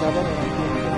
sabar orang tua menjadi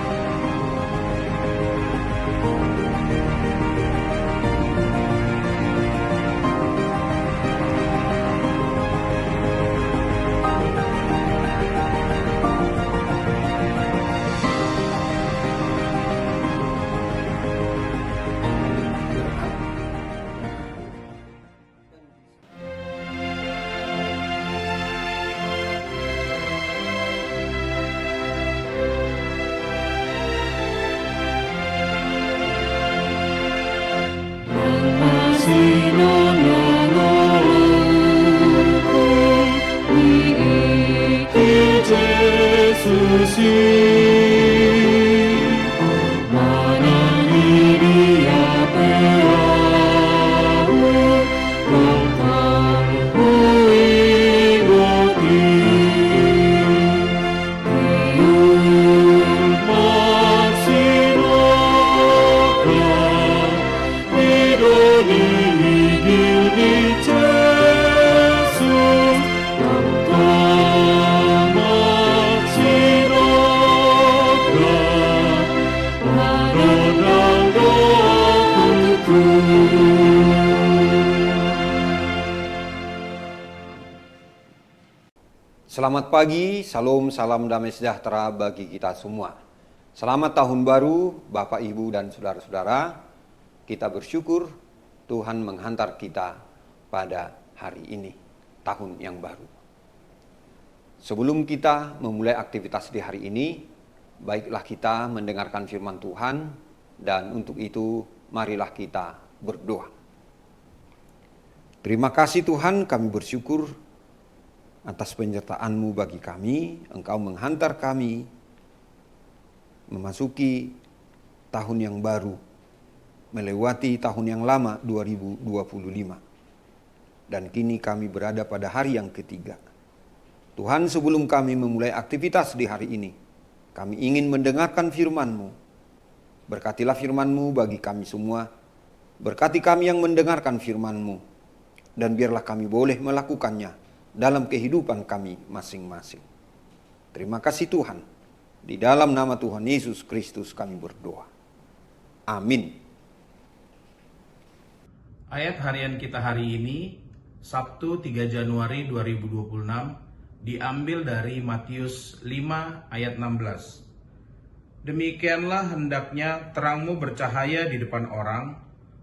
Selamat pagi, salam damai sejahtera bagi kita semua. Selamat tahun baru Bapak, Ibu, dan saudara-saudara. Kita bersyukur Tuhan menghantar kita pada hari ini, tahun yang baru. Sebelum kita memulai aktivitas di hari ini, baiklah kita mendengarkan firman Tuhan, dan untuk itu marilah kita berdoa. Terima kasih Tuhan, kami bersyukur atas penyertaan-Mu bagi kami. Engkau menghantar kami memasuki tahun yang baru, melewati tahun yang lama 2025. Dan kini kami berada pada hari yang ketiga. Tuhan, sebelum kami memulai aktivitas di hari ini, kami ingin mendengarkan firman-Mu. Berkatilah firman-Mu bagi kami semua. Berkati kami yang mendengarkan firman-Mu. Dan biarlah kami boleh melakukannya dalam kehidupan kami masing-masing. Terima kasih Tuhan. Di dalam nama Tuhan Yesus Kristus kami berdoa. Amin. Ayat harian kita hari ini, Sabtu 3 Januari 2026, diambil dari Matius 5 ayat 16. Demikianlah hendaknya terangmu bercahaya di depan orang,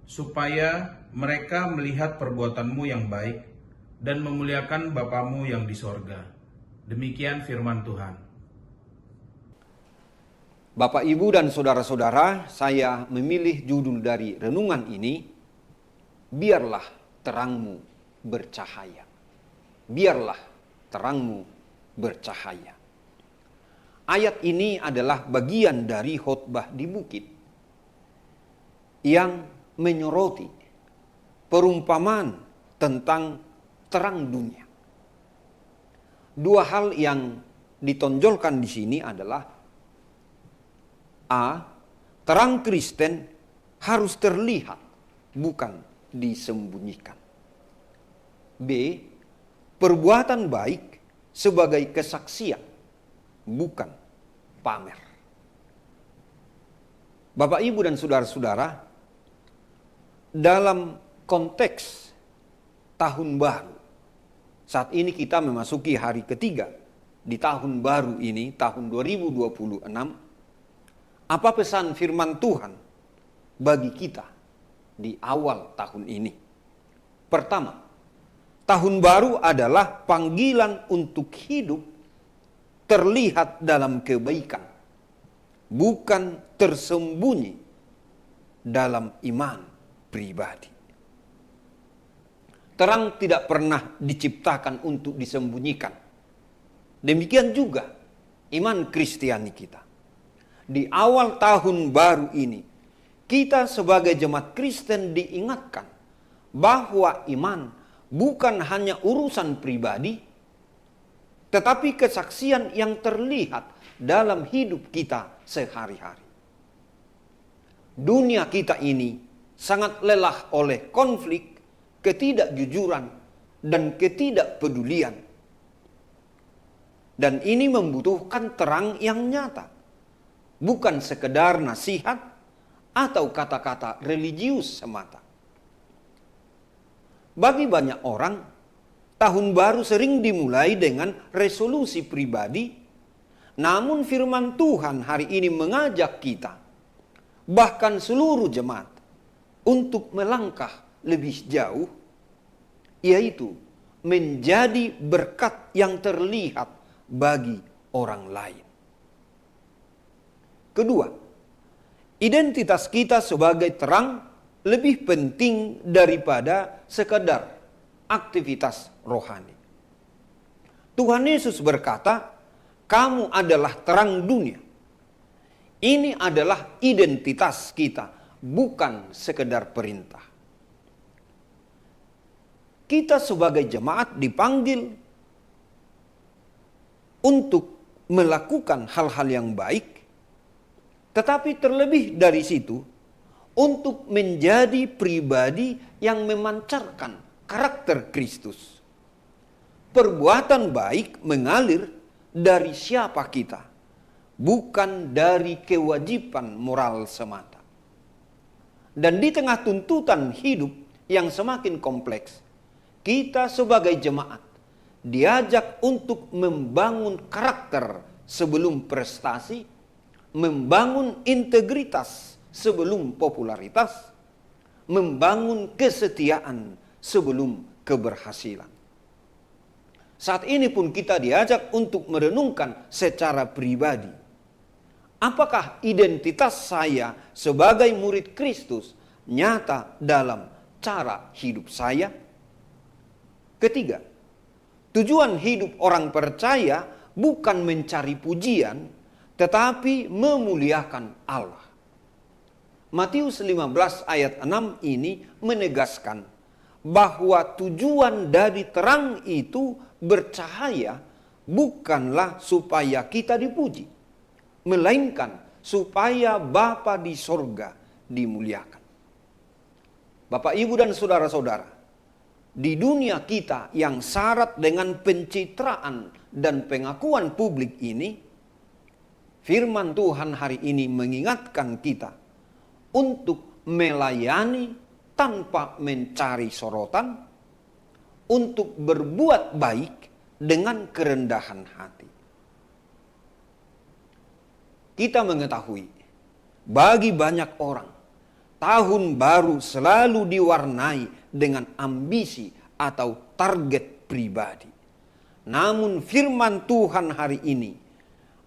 supaya mereka melihat perbuatanmu yang baik, dan memuliakan Bapamu yang di sorga. Demikian firman Tuhan. Bapak, Ibu, dan saudara-saudara, saya memilih judul dari renungan ini, biarlah terangmu bercahaya. Biarlah terangmu bercahaya. Ayat ini adalah bagian dari khotbah di bukit yang menyoroti perumpamaan tentang terang dunia. Dua hal yang ditonjolkan di sini adalah A. Terang Kristen harus terlihat, bukan disembunyikan. B. Perbuatan baik sebagai kesaksian, bukan pamer. Bapak, Ibu, dan saudara-saudara, dalam konteks tahun baru, saat ini kita memasuki hari ketiga di tahun baru ini, tahun 2026. Apa pesan firman Tuhan bagi kita di awal tahun ini? Pertama, tahun baru adalah panggilan untuk hidup terlihat dalam kebaikan, bukan tersembunyi dalam iman pribadi. Terang tidak pernah diciptakan untuk disembunyikan. Demikian juga iman Kristiani kita. Di awal tahun baru ini, kita sebagai jemaat Kristen diingatkan bahwa iman bukan hanya urusan pribadi, tetapi kesaksian yang terlihat dalam hidup kita sehari-hari. Dunia kita ini sangat lelah oleh konflik, ketidakjujuran, dan ketidakpedulian. Dan ini membutuhkan terang yang nyata. bukan sekedar nasihat atau kata-kata religius semata. Bagi banyak orang, tahun baru sering dimulai dengan resolusi pribadi, namun firman Tuhan hari ini mengajak kita, bahkan seluruh jemaat, untuk melangkah lebih jauh, yaitu menjadi berkat yang terlihat bagi orang lain. Kedua, identitas kita sebagai terang lebih penting daripada sekedar aktivitas rohani. Tuhan Yesus berkata, "Kamu adalah terang dunia." Ini adalah identitas kita, bukan sekedar perintah. Kita sebagai jemaat dipanggil untuk melakukan hal-hal yang baik, tetapi terlebih dari situ, untuk menjadi pribadi yang memancarkan karakter Kristus. Perbuatan baik mengalir dari siapa kita, bukan dari kewajiban moral semata. Dan di tengah tuntutan hidup yang semakin kompleks, kita sebagai jemaat diajak untuk membangun karakter sebelum prestasi, membangun integritas sebelum popularitas, membangun kesetiaan sebelum keberhasilan. Saat ini pun kita diajak untuk merenungkan secara pribadi, apakah identitas saya sebagai murid Kristus nyata dalam cara hidup saya? Ketiga, tujuan hidup orang percaya bukan mencari pujian, tetapi memuliakan Allah. Matius 15 ayat 6 ini menegaskan bahwa tujuan dari terang itu bercahaya bukanlah supaya kita dipuji, melainkan supaya Bapa di sorga dimuliakan. Bapak, Ibu, dan saudara-saudara, di dunia kita yang syarat dengan pencitraan dan pengakuan publik ini, firman Tuhan hari ini mengingatkan kita untuk melayani tanpa mencari sorotan, untuk berbuat baik dengan kerendahan hati. Kita mengetahui, bagi banyak orang, tahun baru selalu diwarnai dengan ambisi atau target pribadi. Namun firman Tuhan hari ini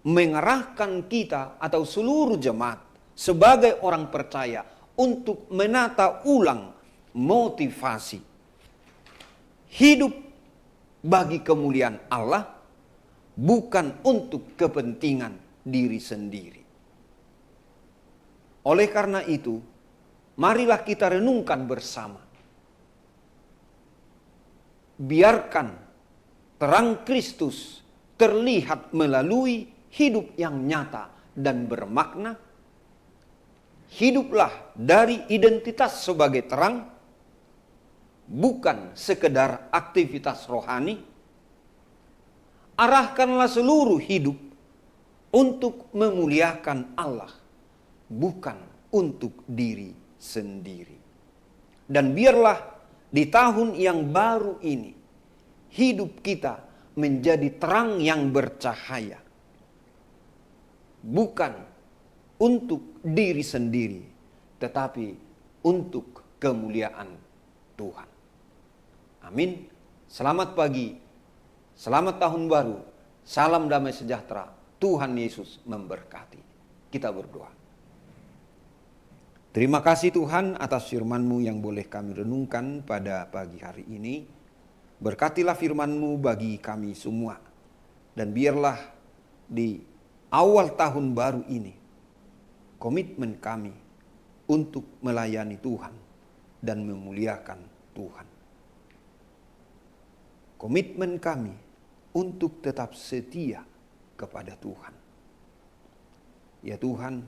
mengarahkan kita atau seluruh jemaat sebagai orang percaya untuk menata ulang motivasi hidup bagi kemuliaan Allah, bukan untuk kepentingan diri sendiri. Oleh karena itu, marilah kita renungkan bersama. Biarkan terang Kristus terlihat melalui hidup yang nyata dan bermakna. Hiduplah dari identitas sebagai terang, bukan sekedar aktivitas rohani. Arahkanlah seluruh hidup untuk memuliakan Allah, bukan untuk diri sendiri. Dan biarlah di tahun yang baru ini, hidup kita menjadi terang yang bercahaya, bukan untuk diri sendiri, tetapi untuk kemuliaan Tuhan. Amin. Selamat pagi, selamat tahun baru, salam damai sejahtera. Tuhan Yesus memberkati. Kita berdoa. Terima kasih Tuhan atas firman-Mu yang boleh kami renungkan pada pagi hari ini. Berkatilah firman-Mu bagi kami semua. Dan biarlah di awal tahun baru ini, komitmen kami untuk melayani Tuhan dan memuliakan Tuhan. Komitmen kami untuk tetap setia kepada Tuhan. Ya Tuhan,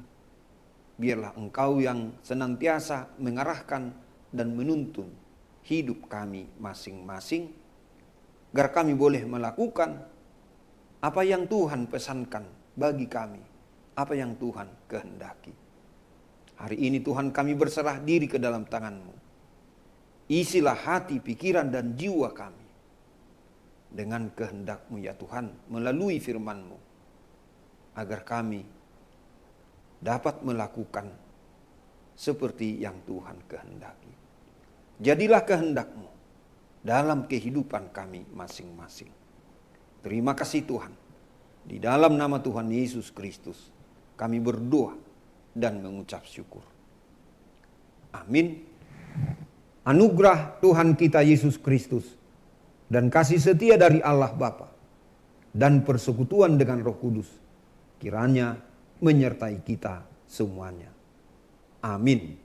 biarlah Engkau yang senantiasa mengarahkan dan menuntun hidup kami masing-masing, agar kami boleh melakukan apa yang Tuhan pesankan bagi kami apa yang Tuhan kehendaki. Hari ini Tuhan kami berserah diri ke dalam tangan-Mu. Isilah hati, pikiran, dan jiwa kami dengan kehendak-Mu ya Tuhan, melalui firman-Mu, agar kami dapat melakukan seperti yang Tuhan kehendaki. Jadilah kehendak-Mu dalam kehidupan kami masing-masing. Terima kasih Tuhan. Di dalam nama Tuhan Yesus Kristus kami berdoa dan mengucap syukur. Amin. Anugerah Tuhan kita Yesus Kristus dan kasih setia dari Allah Bapa dan persekutuan dengan Roh Kudus kiranya menyertai kita semuanya. Amin.